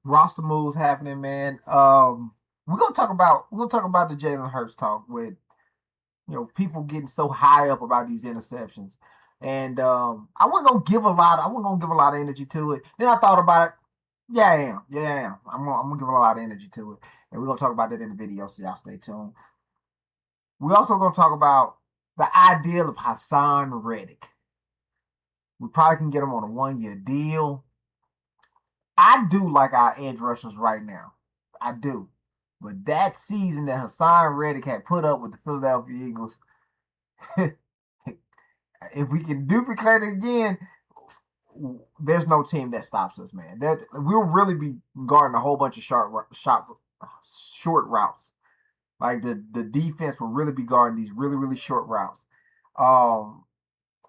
roster moves happening, man. We're gonna talk about the Jalen Hurts talk with people getting so high up about these interceptions. And I wasn't gonna give a lot. I wasn't gonna give a lot of energy to it. Then I thought about it. Yeah, I am. Yeah, I am. I'm gonna give a lot of energy to it, and we're gonna talk about that in the video. So y'all stay tuned. We're also gonna talk about the ideal of Hassan Reddick. We probably can get him on a 1 year deal. I do like our edge rushers right now. I do. But that season that Hassan Reddick had put up with the Philadelphia Eagles, if we can duplicate it again, there's no team that stops us, man. That we'll really be guarding a whole bunch of short routes. Like the defense will really be guarding these really short routes. Um,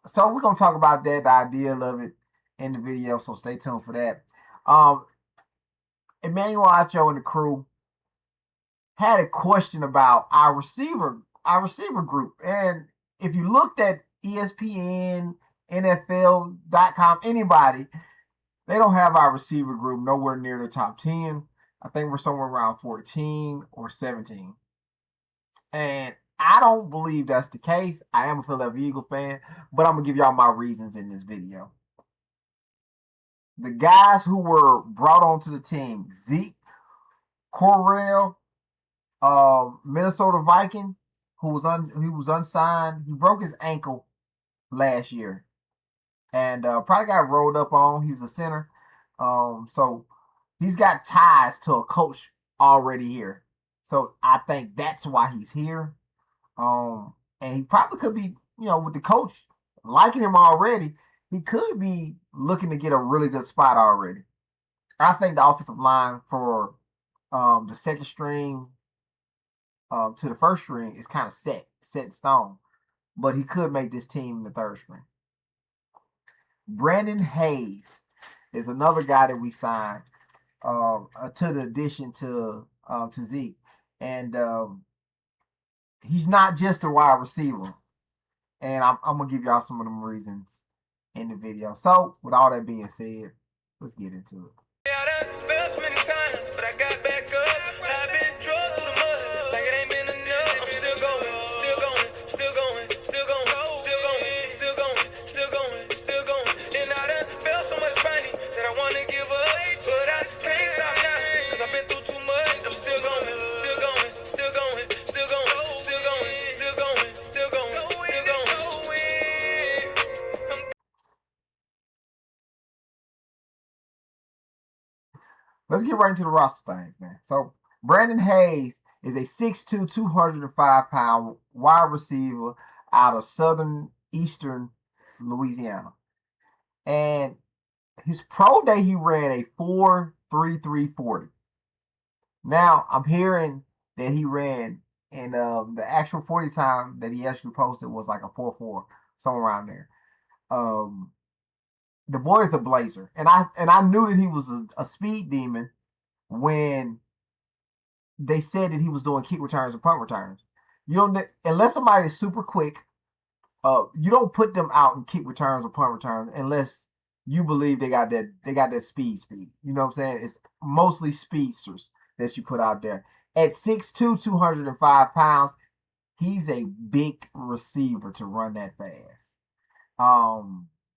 so we're gonna talk about that, the ideal of it in the video. So stay tuned for that. Um, Emmanuel Acho and the crew had a question about our receiver group, and if you looked at ESPN, NFL.com, anybody, they don't have our receiver group nowhere near the top 10. I think we're somewhere around 14 or 17. And I don't believe that's the case. I am a Philadelphia Eagle fan, but I'm going to give y'all my reasons in this video. The guys who were brought onto the team, Zeke Correll, Minnesota Viking, who was unsigned. He broke his ankle last year and probably got rolled up on. He's a center, so he's got ties to a coach already here. So I think that's why he's here. And he probably could be, with the coach liking him already. He could be looking to get a really good spot already. I think the offensive line for the second string to the first string is kind of set in stone. But he could make this team the third string. Brandon Hayes is another guy that we signed to the addition to Zeke, and he's not just a wide receiver. And I'm gonna give y'all some of them reasons in the video. So, with all that being said, let's get into it. Yeah, I done fell so many times, but I got back up. I've been drugged through the mud, like it ain't been enough. I'm still going, still going, still going, still going, still going, still going, still going, still going. And I done felt so much pain that I wanna give up, but I can't stop now, cause I've been through too much. I'm still going, still going, still going, still going, still going, still going, still going, still going. Let's get right into the roster things, man. So Brandon Hayes is a 6'2", 205-pound wide receiver out of southern eastern Louisiana. And his pro day, he ran a 4.3340. Now, I'm hearing that he ran, and the actual 40 time that he actually posted was like a 4.4, somewhere around there. The boy is a blazer, and I knew that he was a speed demon when they said that he was doing kick returns and punt returns. You don't, unless somebody is super quick, you don't put them out in kick returns or punt returns unless you believe they got that speed. You know what I'm saying? It's mostly speedsters that you put out there. At 6'2", 205 pounds, he's a big receiver to run that fast.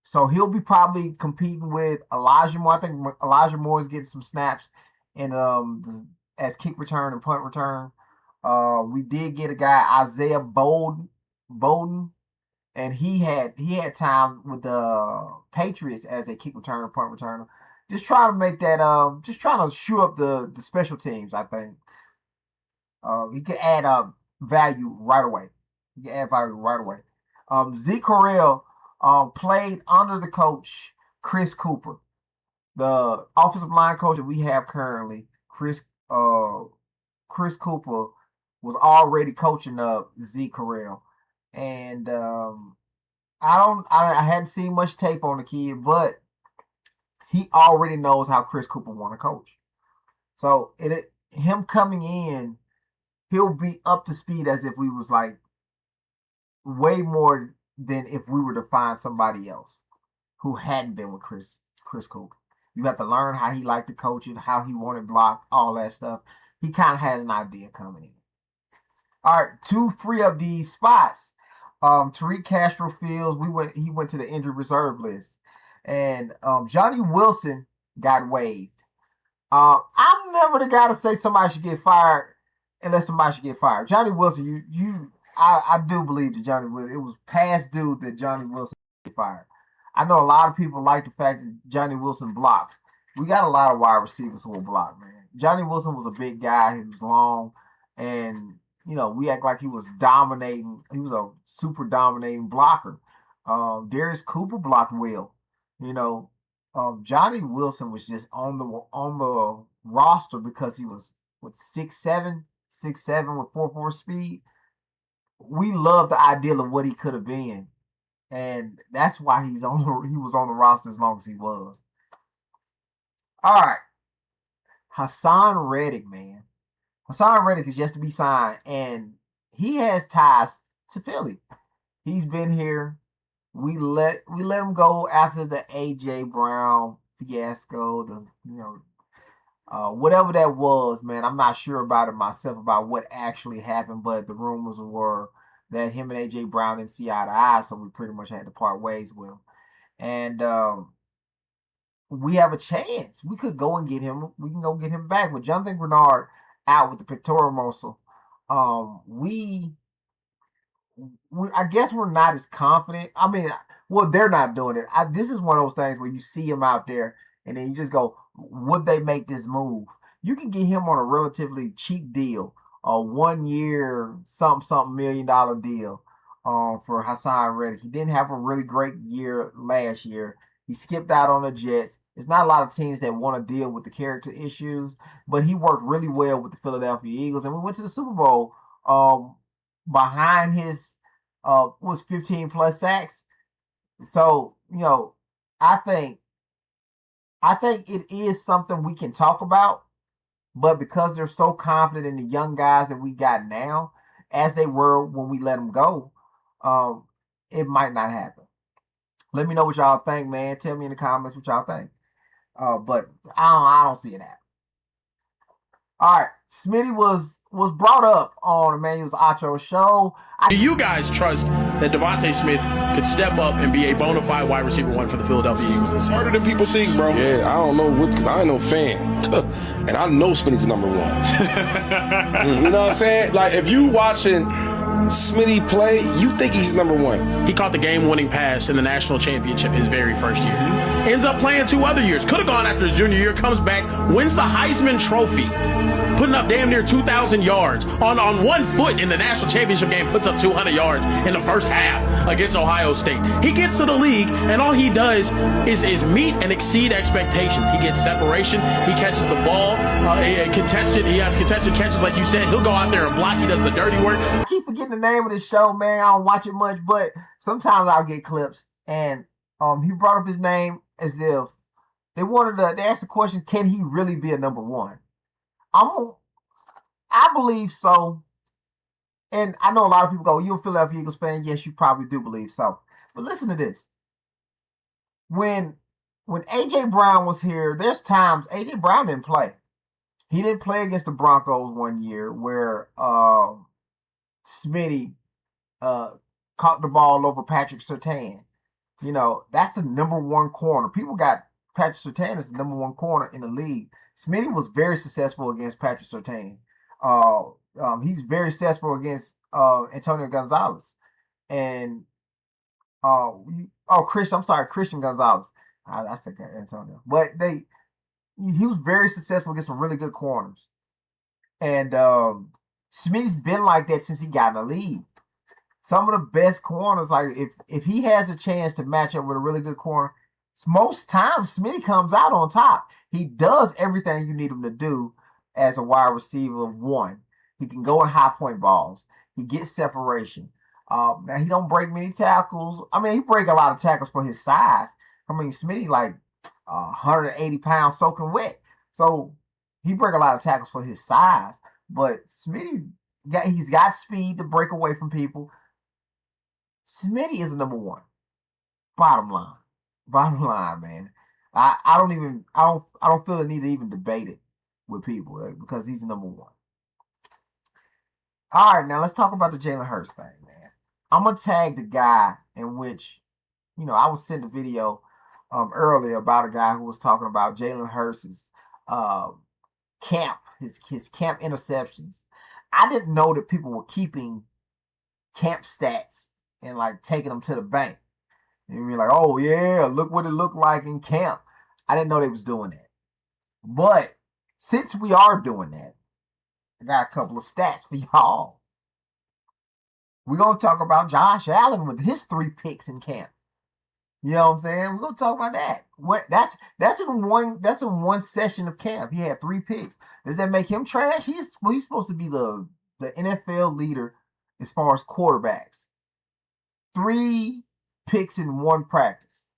So he'll be probably competing with Elijah Moore. I think Elijah Moore is getting some snaps in as kick return and punt return. We did get a guy, Isaiah Bolden, and he had time with the Patriots as a kick returner, punt returner. Just trying to make that just trying to shoe up the special teams, I think. He could add value right away. Zeke Correll played under the coach Chris Cooper, the offensive line coach that we have currently. Chris Cooper was already coaching up Zeke Correll, and I hadn't seen much tape on the kid, but he already knows how Chris Cooper want to coach. So him coming in, he'll be up to speed as if we was like way more than if we were to find somebody else who hadn't been with Chris Cooper. You have to learn how he liked to coach it, how he wanted blocked, all that stuff. He kind of had an idea coming in. All right, to free up these spots, Tariq Castro Fields, he went to the injured reserve list. And Johnny Wilson got waived. I'm never the guy to say somebody should get fired unless somebody should get fired. Johnny Wilson, I do believe that Johnny Wilson, it was past due that Johnny Wilson get fired. I know a lot of people like the fact that Johnny Wilson blocked. We got a lot of wide receivers who will block, man. Johnny Wilson was a big guy. He was long, and we act like he was dominating. He was a super dominating blocker. Darius Cooper blocked well. Johnny Wilson was just on the roster because he was 6'7", 6'7" with 4.4 speed. We love the ideal of what he could have been, and that's why he was on the roster as long as he was. All right, Haason Reddick, man. Haason Reddick is yet to be signed, and he has ties to Philly. He's been here. We let him go after the AJ Brown fiasco. Whatever that was, man. I'm not sure about it myself about what actually happened, but the rumors were that him and AJ Brown didn't see eye to eye, so we pretty much had to part ways with him. And we have a chance. We could go and get him. We can go get him back. With Jonathan Grenard out with the pectoral muscle, I guess we're not as confident. I mean, well, they're not doing it. This is one of those things where you see him out there and then you just go, would they make this move? You can get him on a relatively cheap deal, a 1 year, something $1 million deal for Haason Reddick. He didn't have a really great year last year. He skipped out on the Jets. There's not a lot of teams that want to deal with the character issues, but he worked really well with the Philadelphia Eagles, and we went to the Super Bowl behind his 15 plus sacks. So I think it is something we can talk about, but because they're so confident in the young guys that we got now, as they were when we let them go, it might not happen. Let me know what y'all think, man. Tell me in the comments what y'all think. But I don't see it happen. All right, Smitty was brought up on Emmanuel's Acho show. Do you guys trust that Devontae Smith could step up and be a bona fide wide receiver one for the Philadelphia Eagles this season? Harder than people think, bro. Yeah, I don't know because I ain't no fan. And I know Smitty's number one. You know what I'm saying? Like, if you watching Smitty play, you think he's number one. He caught the game-winning pass in the national championship his very first year. Ends up playing 2 other years. Could have gone after his junior year, comes back, wins the Heisman Trophy, putting up damn near 2,000 yards. On 1 foot in the national championship game, puts up 200 yards in the first half against Ohio State. He gets to the league, and all he does is meet and exceed expectations. He gets separation. He catches the ball. He has contested catches, like you said. He'll go out there and block. He does the dirty work. I keep forgetting the name of this show, man. I don't watch it much, but sometimes I'll get clips. And he brought up his name as if they asked the question, can he really be a number one? I believe so. And I know a lot of people go, you're a Philadelphia Eagles fan. Yes, you probably do believe so. But listen to this. When AJ Brown was here, there's times AJ Brown didn't play. He didn't play against the Broncos 1 year where Smitty caught the ball over Patrick Surtain. That's the number one corner. People got Patrick Surtain as the number one corner in the league. Smitty was very successful against Patrick Surtain. He's very successful against Antonio Gonzalez. And Christian Gonzalez. I said Antonio. But he was very successful against some really good corners. And Smitty's been like that since he got in the league. Some of the best corners, like if he has a chance to match up with a really good corner, most times Smitty comes out on top. He does everything you need him to do as a wide receiver one. He can go in high point balls. He gets separation. Now he don't break many tackles. I mean, he break a lot of tackles for his size. I mean, Smitty like 180 pounds soaking wet. So he break a lot of tackles for his size. But Smitty, he's got speed to break away from people. Smitty is the number one. Bottom line, man. I don't feel the need to even debate it with people, right? Because he's the number one. All right, now let's talk about the Jalen Hurts thing, man. I'm gonna tag the guy in which, I was sent a video earlier about a guy who was talking about Jalen Hurts' uh, camp, his camp interceptions. I didn't know that people were keeping camp stats and like taking them to the bank. And you're like, oh yeah, look what it looked like in camp. I didn't know they was doing that. But since we are doing that, I got a couple of stats for y'all. We're gonna talk about Josh Allen with his 3 picks in camp. You know what I'm saying? We're gonna talk about that. That's in one session of camp. He had 3 picks. Does that make him trash? He's supposed to be the NFL leader as far as quarterbacks. 3 picks in 1 practice.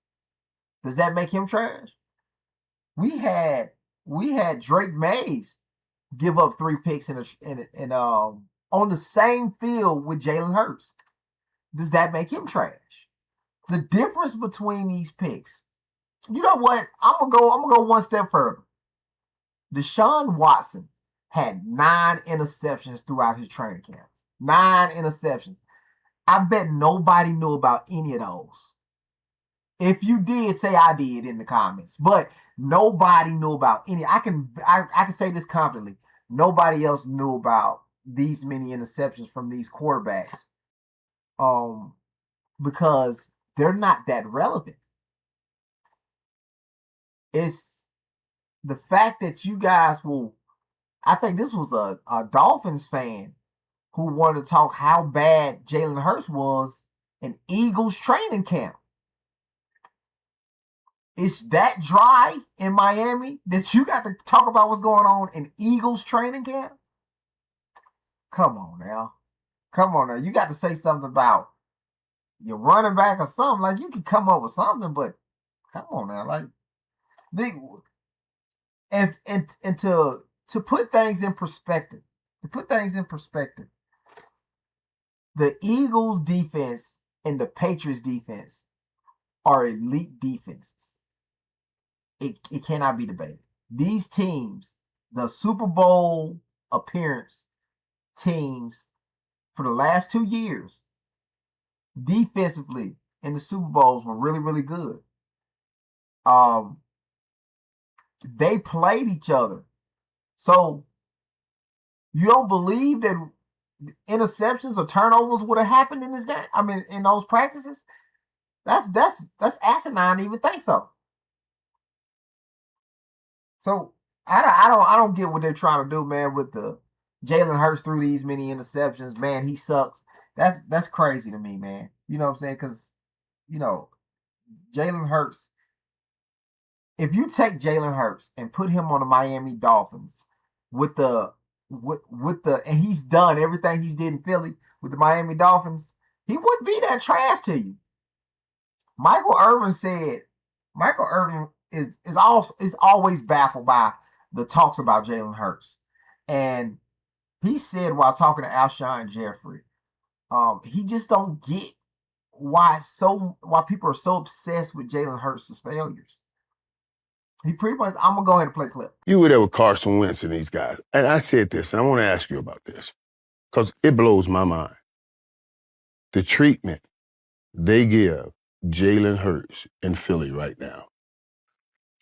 Does that make him trash? We had Drake Mays give up 3 picks on the same field with Jalen Hurts. Does that make him trash? The difference between these picks. You know what? I'm gonna go one step further. Deshaun Watson had 9 interceptions throughout his training camps. 9 interceptions. I bet nobody knew about any of those. If you did, say I did in the comments. But nobody knew about any. I can say this confidently. Nobody else knew about these many interceptions from these quarterbacks. Because they're not that relevant. It's the fact that you guys will. I think this was a Dolphins fan who wanted to talk how bad Jalen Hurts was in Eagles training camp. It's that dry in Miami that you got to talk about what's going on in Eagles training camp? Come on now. You got to say something about your running back or something. Like, you can come up with something, but come on now. Like, and to put things in perspective, the Eagles defense and the Patriots defense are elite defenses. It cannot be debated. These teams, the Super Bowl appearance teams for the last 2 years, defensively in the Super Bowls were really, really good. They played each other. So you don't believe that interceptions or turnovers would have happened in this game? I mean, in those practices? That's asinine to even think so. So I don't get what they're trying to do, man, with the Jalen Hurts threw these many interceptions. Man, he sucks. That's crazy to me, man. You know what I'm saying? Because, Jalen Hurts, if you take Jalen Hurts and put him on the Miami Dolphins with the and he's done everything he's did in Philly with the Miami Dolphins, he wouldn't be that trash to you. Michael Irvin is always baffled by the talks about Jalen Hurts. And he said while talking to Alshon Jeffrey, he just don't get why people are so obsessed with Jalen Hurts' failures. He pretty much, I'm gonna go ahead and play a clip. You were there with Carson Wentz and these guys. And I said this, and I want to ask you about this, because it blows my mind. The treatment they give Jalen Hurts in Philly right now.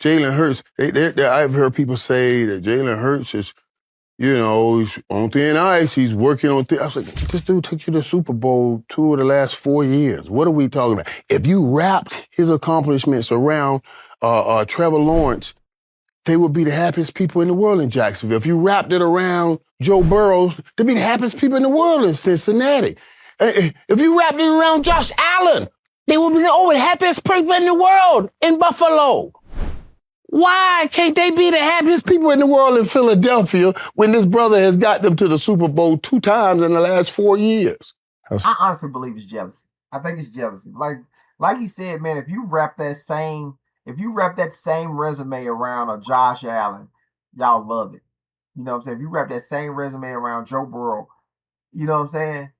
Jalen Hurts, I've heard people say that Jalen Hurts is, he's on thin ice. He's working on thin. I was like, this dude took you to the Super Bowl 2 of the last 4 years. What are we talking about? If you wrapped his accomplishments around Trevor Lawrence, they would be the happiest people in the world in Jacksonville. If you wrapped it around Joe Burrow, they'd be the happiest people in the world in Cincinnati. If you wrapped it around Josh Allen, they would be the happiest person in the world in Buffalo. Why can't they be the happiest people in the world in Philadelphia when this brother has got them to the Super Bowl 2 times in the last 4 years? I honestly believe it's jealousy. I think it's jealousy. Like you said, man, if you wrap that same resume around a Josh Allen, y'all love it. You know what I'm saying? If you wrap that same resume around Joe Burrow, you know what I'm saying?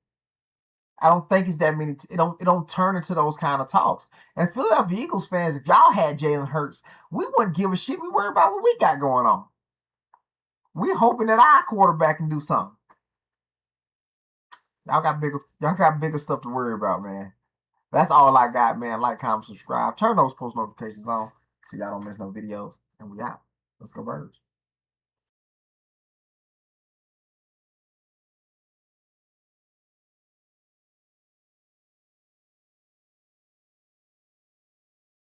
I don't think it's that many. It don't turn into those kind of talks. And Philadelphia Eagles fans, if y'all had Jalen Hurts, we wouldn't give a shit. We worry about what we got going on. We're hoping that our quarterback can do something. Y'all got bigger stuff to worry about, man. That's all I got, man. Like, comment, subscribe. Turn those post notifications on so y'all don't miss no videos. And we out. Let's go Birds.